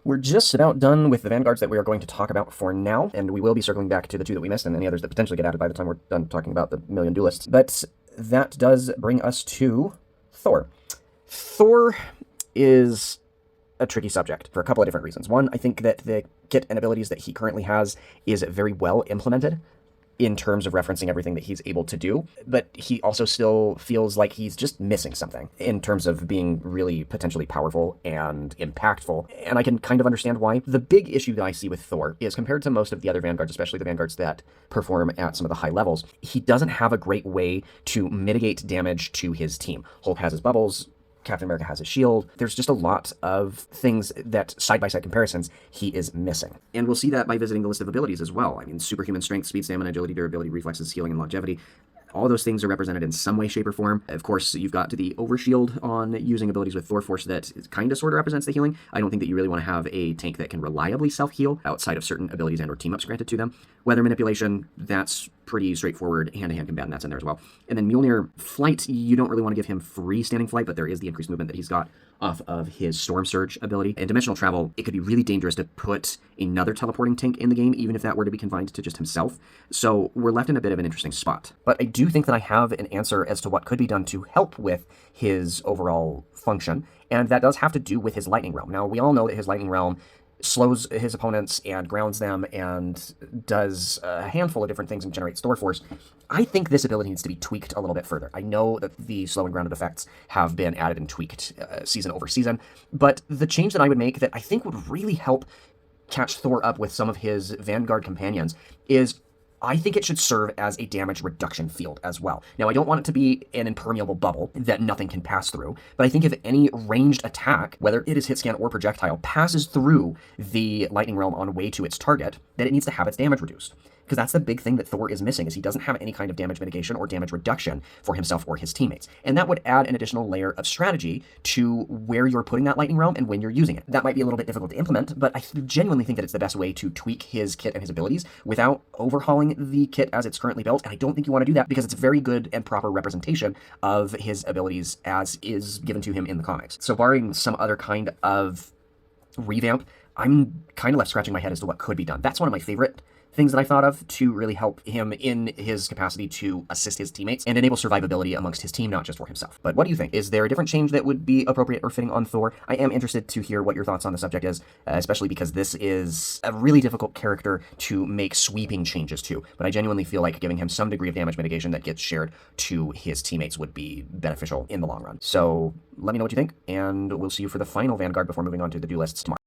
We're just about done with the vanguards that we are going to talk about for now, and we will be circling back to the two that we missed and any others that potentially get added by the time we're done talking about the million duelists. But that does bring us to Thor. Thor is a tricky subject for a couple of different reasons. One, I think that the kit and abilities that he currently has is very well implemented in terms of referencing everything that he's able to do, but he also still feels like he's just missing something in terms of being really potentially powerful and impactful, and I can kind of understand why. The big issue that I see with Thor is compared to most of the other vanguards, especially the vanguards that perform at some of the high levels, he doesn't have a great way to mitigate damage to his team. Hulk has his bubbles, Captain America has his shield. There's just a lot of things that, side-by-side comparisons, he is missing. And we'll see that by visiting the list of abilities as well. I mean, superhuman strength, speed, stamina, agility, durability, reflexes, healing, and longevity. All those things are represented in some way, shape, or form. Of course, you've got the overshield on using abilities with Thor Force that kind of sort of represents the healing. I don't think that you really want to have a tank that can reliably self-heal outside of certain abilities and or team-ups granted to them. Weather manipulation, that's pretty straightforward. Hand-to-hand combat, that's in there as well. And then Mjolnir Flight, you don't really want to give him freestanding flight, but there is the increased movement that he's got off of his Storm Surge ability. And Dimensional Travel, it could be really dangerous to put another teleporting tank in the game, even if that were to be confined to just himself. So we're left in a bit of an interesting spot. But I do think that I have an answer as to what could be done to help with his overall function, and that does have to do with his Lightning Realm. Now, we all know that his Lightning Realm slows his opponents and grounds them and does a handful of different things and generates Thor Force. I think this ability needs to be tweaked a little bit further. I know that the slow and grounded effects have been added and tweaked season over season, but the change that I would make that I think would really help catch Thor up with some of his Vanguard companions is I think it should serve as a damage reduction field as well. Now, I don't want it to be an impermeable bubble that nothing can pass through, but I think if any ranged attack, whether it is hit scan or projectile, passes through the Lightning Realm on way to its target, that it needs to have its damage reduced. Because that's the big thing that Thor is missing, is he doesn't have any kind of damage mitigation or damage reduction for himself or his teammates. And that would add an additional layer of strategy to where you're putting that Lightning Realm and when you're using it. That might be a little bit difficult to implement, but I genuinely think that it's the best way to tweak his kit and his abilities without overhauling the kit as it's currently built. And I don't think you want to do that because it's a very good and proper representation of his abilities as is given to him in the comics. So barring some other kind of revamp, I'm kind of left scratching my head as to what could be done. That's one of my favorite things that I thought of to really help him in his capacity to assist his teammates and enable survivability amongst his team, not just for himself. But what do you think? Is there a different change that would be appropriate or fitting on Thor? I am interested to hear what your thoughts on the subject is, especially because this is a really difficult character to make sweeping changes to. But I genuinely feel like giving him some degree of damage mitigation that gets shared to his teammates would be beneficial in the long run. So let me know what you think, and we'll see you for the final Vanguard before moving on to the duelists tomorrow.